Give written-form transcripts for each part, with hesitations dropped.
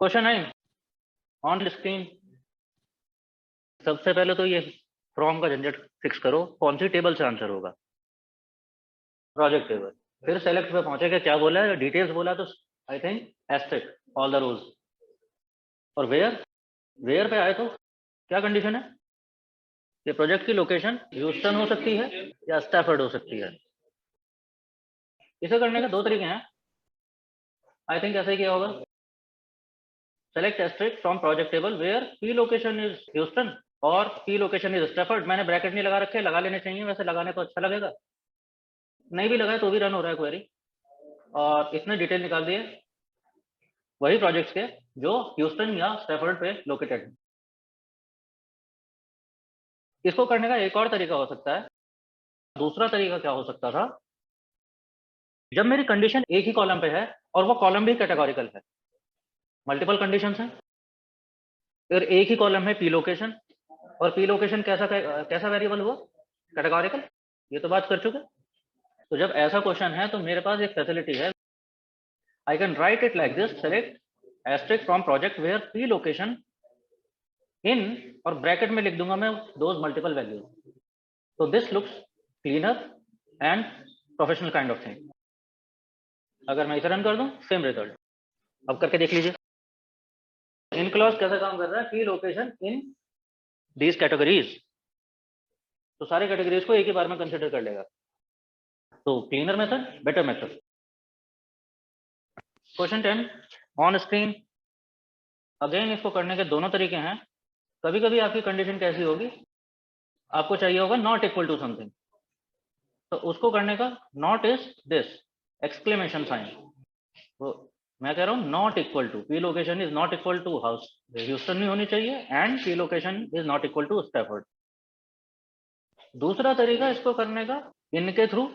Question 9 on screen. सबसे पहले तो ये फ्रॉम का झंझट फिक्स करो, कौन सी टेबल से आंसर होगा। Project table. फिर सेलेक्ट पे पहुंचे कि क्या बोला है, डिटेल्स बोला तो I think asterisk all the rows. और वेयर, वेयर पे आए तो क्या कंडीशन है कि प्रोजेक्ट की लोकेशन ह्यूस्टन हो सकती है या स्टैफर्ड हो सकती है। इसे करने के दो तरीके हैं, आई थिंक ऐसे ही किया होगा। Select asterisk from project table where P location is Houston और पी लोकेशन इज स्टैफर्ड। मैंने ब्रैकेट नहीं लगा रखे, लगा लेने चाहिए, वैसे लगाने तो अच्छा लगेगा, नहीं भी लगाए तो भी रन हो रहा है क्वेरी। और इसने डिटेल निकाल दिए वही प्रोजेक्ट्स के जो ह्यूस्टन या स्टैफर्ड पे लोकेटेड है। इसको करने का एक और तरीका हो सकता है। दूसरा तरीका क्या हो सकता था, जब मेरी कंडीशन एक ही कॉलम पे है और वो कॉलम भी कैटेगोरिकल है, मल्टीपल कंडीशंस हैं, फिर एक ही कॉलम है पी लोकेशन, और पी लोकेशन कैसा कैसा वेरिएबल हुआ, कैटेगोरिकल, ये तो बात कर चुके। तो जब ऐसा क्वेश्चन है तो मेरे पास एक फैसिलिटी है, I can write it like this, select asterisk from project where P location in, और ब्रैकेट में लिख दूंगा मैं दोज मल्टीपल वैल्यूज। तो this looks cleaner and professional kind of thing. अगर मैं इसे रन कर दूं सेम रिजल्ट। अब करके देख लीजिए इन क्लॉज कैसा काम कर रहा है, P location in these categories, तो सारे कैटेगरीज को एक ही बार में कंसिडर कर लेगा। तो cleaner method, better method. Question 10 on screen. Again इसको करने के दोनों तरीके हैं। कभी कभी आपकी कंडीशन कैसी होगी, आपको चाहिए होगा नॉट इक्वल टू समथिंग, तो उसको करने का not is this exclamation sign. तो मैं कह रहा हूँ not equal to, P location is not equal to house Houston नहीं होनी चाहिए, and P location is not equal to Stafford. दूसरा तरीका इसको करने का इन के थ्रू,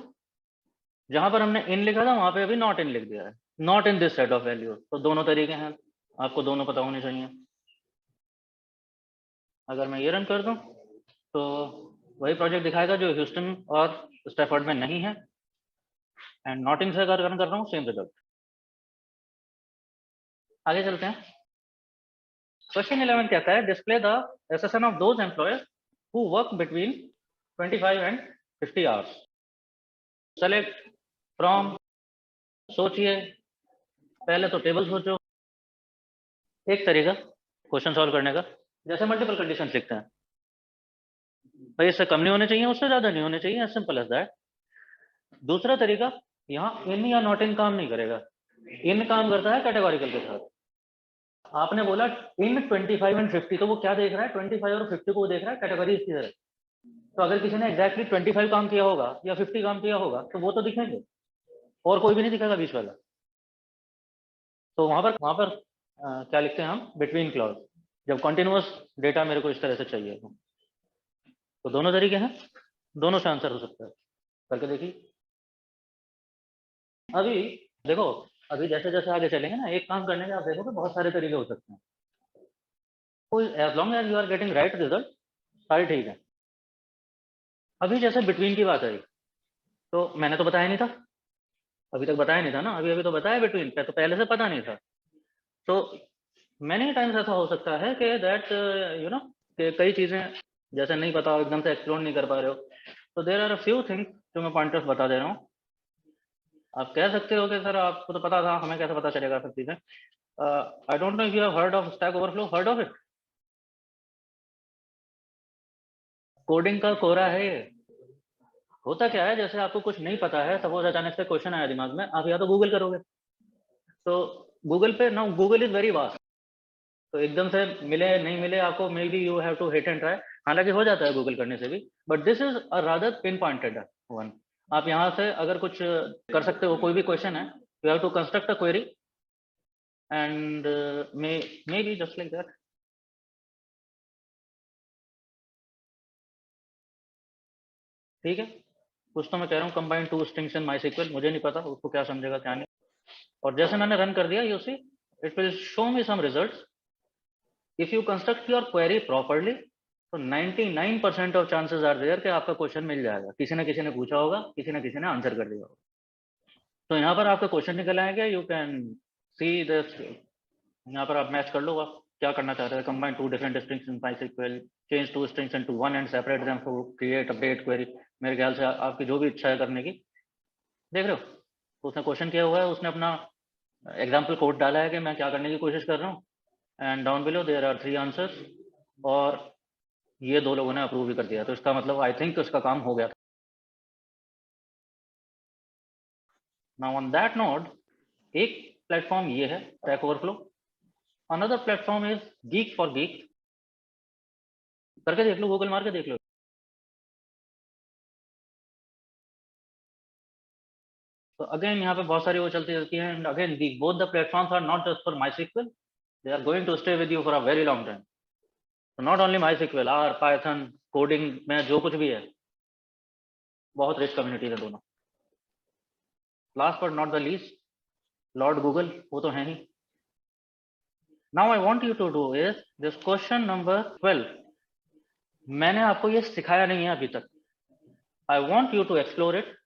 जहां पर हमने इन लिखा था वहां पे अभी नॉट इन लिख दिया है, not in this set of value. तो दोनों तरीके हैं, आपको दोनों पता होने चाहिए। अगर मैं ये रन कर दूं तो वही प्रोजेक्ट दिखाएगा जो ह्यूस्टन और स्टैफर्ड में नहीं है, एंड नॉट इन से अगर रन कर रहा हूँ सेम रिजल्ट। आगे चलते हैं। क्वेश्चन 11 कहता है display the SSN of those employers who work between 25 and 50 hours. Select from, सोचिए, पहले तो टेबल सोचो। एक तरीका क्वेश्चन सॉल्व करने का, जैसे मल्टीपल कंडीशन लिखते हैं, भाई इससे कम नहीं होने चाहिए, उससे ज्यादा नहीं होने चाहिए, सिंपल एज दैट। दूसरा तरीका, यहाँ इन या नॉट इन काम नहीं करेगा, इन काम करता है कैटेगोरिकल के साथ। आपने बोला इन 25 एंड 50, तो वो क्या देख रहा है, 25 और 50 को वो देख रहा है कैटेगरीज की तरह। तो अगर किसी ने एग्जैक्टली 25 काम किया होगा या 50 काम किया होगा तो वो तो दिखेंगे, और कोई भी नहीं दिखेगा बीच वाला। तो वहां पर क्या लिखते हैं हम, बिटवीन क्लॉज, जब कॉन्टिन्यूअस डेटा मेरे को इस तरह से चाहिए। तो दोनों तरीके हैं, दोनों से आंसर हो सकता है, करके देखिए। अभी देखो, अभी जैसे जैसे आगे चलेंगे ना, एक काम करने के आप देखोगे बहुत सारे तरीके हो सकते हैं, कोई as long as you are getting right result सारे ठीक है। अभी जैसे बिटवीन की बात आई, तो मैंने तो बताया नहीं था, अभी तक बताया नहीं था ना, अभी अभी तो बताया बिटवीन पे, तो पहले से पता नहीं था। तो मैनी टाइम्स ऐसा हो सकता है कि दैट यू नो कि कई चीजें जैसे नहीं पता हो, एकदम से एक्सप्लोर नहीं कर पा रहे हो, तो there are a few things जो मैं पॉइंटर्स बता दे रहा हूँ। आप कह सकते हो कि सर आपको तो पता था, हमें कैसे पता चलेगा सब चीजें। I don't know if you have heard of stack overflow, heard of it. Coding का कोरा है ये। होता क्या है, जैसे आपको कुछ नहीं पता है, सपोज अचानक से क्वेश्चन आया दिमाग में, आप या तो गूगल करोगे, तो गूगल पे ना, गूगल इज वेरी वास्ट, तो एकदम से मिले नहीं मिले आपको, maybe you have to hit and try. हालांकि हो जाता है गूगल करने से भी, but this is a rather pinpointed one. आप यहाँ से अगर कुछ कर सकते हो, कोई भी क्वेश्चन है, you have to construct a query and maybe just like that. ठीक है, कुछ तो मैं कह रहा हूँ combine two strings in MySQL, मुझे नहीं पता उसको क्या समझेगा क्या नहीं। और जैसे मैंने रन कर दिया, you see it will show me some results. If you construct your query properly, तो 99% ऑफ चांसेस आर देयर कि आपका क्वेश्चन मिल जाएगा, किसी ना किसी ने पूछा होगा, किसी ना किसी ने आंसर कर दिया होगा। तो यहाँ पर आपका क्वेश्चन निकल आएगा, यू कैन सी दिस यहाँ पर आप मैच कर लो, आप क्या करना चाह रहे हैं। Combine two different strings in MySQL, change two strings into one and separate them to create update query. मेरे ख्याल से आपकी जो भी इच्छा है करने की, देख रहे हो। तो उसने क्वेश्चन किया हुआ है, उसने अपना एग्जाम्पल कोड डाला है कि मैं क्या करने की कोशिश कर रहा हूँ, and down below there are 3 answers, और ये 2 लोगों ने अप्रूव भी कर दिया। तो इसका मतलब आई थिंक इसका काम हो गया था। नाउ ऑन दैट नोट, एक प्लेटफॉर्म ये है Stack Overflow, another platform is geek for geek. करके देख लो, गूगल मार के देख लो। तो अगेन यहाँ पे बहुत सारी वो चलती रहती है, and again the both the platforms are not just for MySQL, they are going to stay with you for a very long time. तो not only MySQL, R Python coding में जो कुछ भी है, बहुत रिच कम्युनिटी है दोनों। Last but not the least, lord Google, वो तो है ही। Now I want you to do is this question number 12। मैंने आपको ये सिखाया नहीं है अभी तक। I want you to explore it.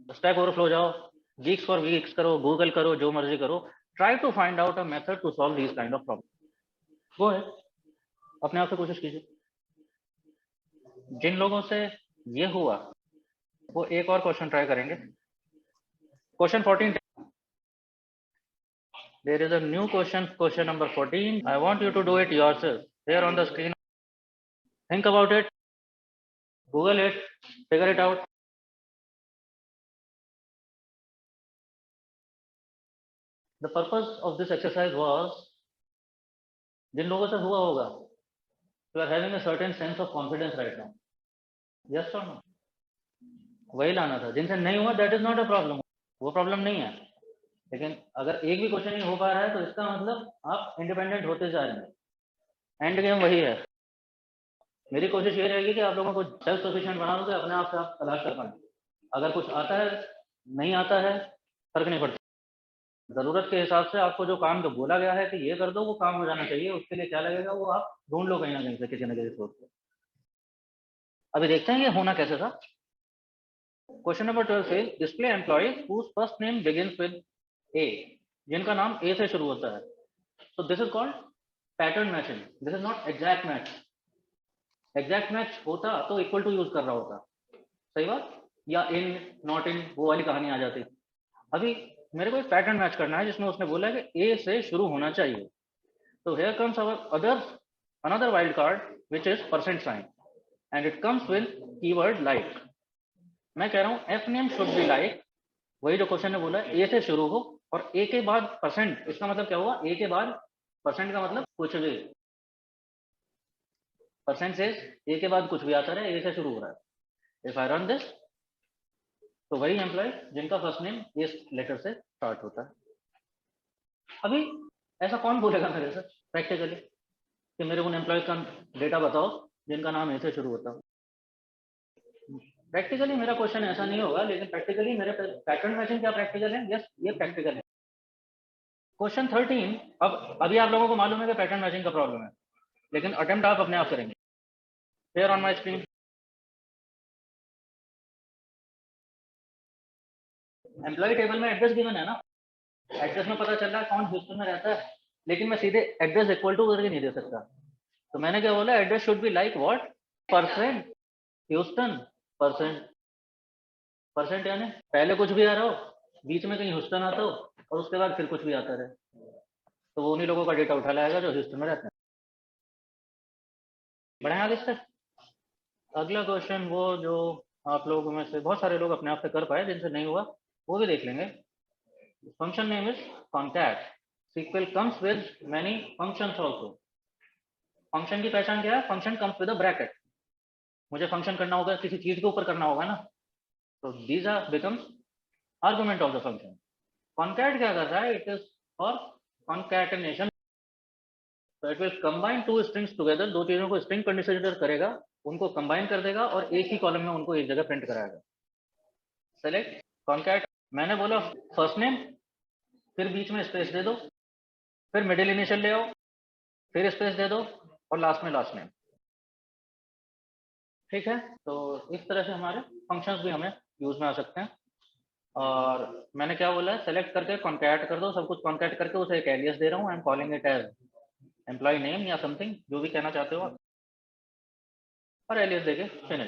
Stack Overflow जाओ, गीक्स फॉर वीक्स करो, गूगल करो, जो मर्जी करो, try to find out a method to solve this kind of problem. वो है, अपने आप से कोशिश कीजिए। जिन लोगों से ये हुआ वो एक और क्वेश्चन ट्राई करेंगे। Question 14, there is a new question, question number 14. I want you to do it yourself here on the screen. Think about it, Google it, figure it out. The purpose of this exercise was, जिन लोगों से हुआ होगा, you are having a certain sense of confidence right now, yes or no? वही लाना था। जिनसे नहीं हुआ, that is not a problem, वो प्रॉब्लम नहीं है। लेकिन अगर एक भी क्वेश्चन नहीं हो पा रहा है, तो इसका मतलब आप इंडिपेंडेंट होते जा रहे हैं। एंड गेम वही है। मेरी कोशिश ये रहेगी कि आप लोगों को सेल्फ सफिशिएंट बना दो, अपने आप से आप तलाश कर पाए। अगर कुछ आता है, नहीं आता है, फर्क नहीं पड़ता। जरूरत के हिसाब से आपको जो काम जो बोला गया है कि ये कर दो, वो काम हो जाना चाहिए। उसके लिए क्या लगेगा, वो आप ढूंढ लो कहीं ना कहीं से, किसी न किसी सोच से। अभी देखते हैं ये होना कैसे था। क्वेश्चन नंबर 12 से display employees whose first name begins with A, जिनका नाम ए से शुरू होता है। तो this is called pattern matching, this is not exact match. Exact match होता तो इक्वल टू यूज कर रहा होता, सही बात, या इन नॉट इन वो वाली कहानी आ जाती। अभी मेरे को एक पैटर्न मैच करना है जिसमें उसने बोला है कि ए से शुरू होना चाहिए। तो here comes our another wild card, which is percent sign, and it comes with keyword like. मैं कह रहा हूँ F name should be like, वही जो क्वेश्चन ने बोला ए से शुरू हो और ए के बाद परसेंट। इसका मतलब क्या हुआ, ए के बाद परसेंट का मतलब कुछ भी। परसेंट से ए के बाद कुछ भी आता रहे, ए से शुरू हो रहा है। इफ आई रन दिस, तो वही एम्प्लॉय जिनका फर्स्ट नेम इस लेटर से स्टार्ट होता है। अभी ऐसा कौन बोलेगा मेरे से प्रैक्टिकली कि मेरे उन एम्प्लॉय का डेटा बताओ जिनका नाम ऐसे शुरू होता है। प्रैक्टिकली मेरा क्वेश्चन ऐसा नहीं होगा, लेकिन प्रैक्टिकली मेरे पैटर्न मैचिंग क्या प्रैक्टिकल है? यस, ये प्रैक्टिकल है। क्वेश्चन 13, अब अभी आप लोगों को मालूम है कि पैटर्न मैचिंग का प्रॉब्लम है, लेकिन अटेम्प्ट आप अपने आप करेंगे। Here on my screen, employee table में एड्रेस गिवन है ना, एड्रेस में पता चल रहा है कौन ह्यूस्टन में रहता है, लेकिन मैं सीधे एड्रेस इक्वल टू करके नहीं दे सकता। तो मैंने क्या बोला, address should be like what, percent Houston. Percent, percent यानी पहले कुछ भी आ रहा हो, बीच में कहीं ह्यूस्टन आता हो, और उसके बाद फिर कुछ भी आता रहे, तो वो उन्हीं लोगों का डेटा उठा लाएगा जो ह्यूस्टन में रहते हैं। बढ़ाएं आगे से। अगला क्वेश्चन वो जो आप लोगों में से बहुत सारे लोग अपने आप से कर पाए, जिनसे नहीं हुआ वो भी देख लेंगे। Function name is concat. SQL comes with many functions also. Function की पहचान क्या है? Function comes with a bracket. मुझे फंक्शन करना होगा, किसी चीज के ऊपर करना होगा ना, तो these are becomes argument of the function. Concat क्या कर रहा है? It is for concatenation. तो it will combine two strings together. दो चीजों को स्ट्रिंग कंसिडर करेगा, उनको कंबाइन कर देगा और एक ही कॉलम में उनको एक जगह प्रिंट कराएगा। सेलेक्ट कॉन्कैट, मैंने बोला फर्स्ट नेम, फिर बीच में स्पेस दे दो, फिर मिडिल इनिशियल ले आओ, फिर स्पेस दे दो, और लास्ट में लास्ट नेम। ठीक है, तो इस तरह से हमारे फंक्शंस भी हमें यूज में आ सकते हैं। और मैंने क्या बोला है, सेलेक्ट करके कॉन्कैट कर दो, सब कुछ कॉन्कैट करके उसे एक एलियास दे रहा हूँ, I am calling it as employee name या समथिंग, जो भी कहना चाहते हो आप, और एलियास देके फिनिश।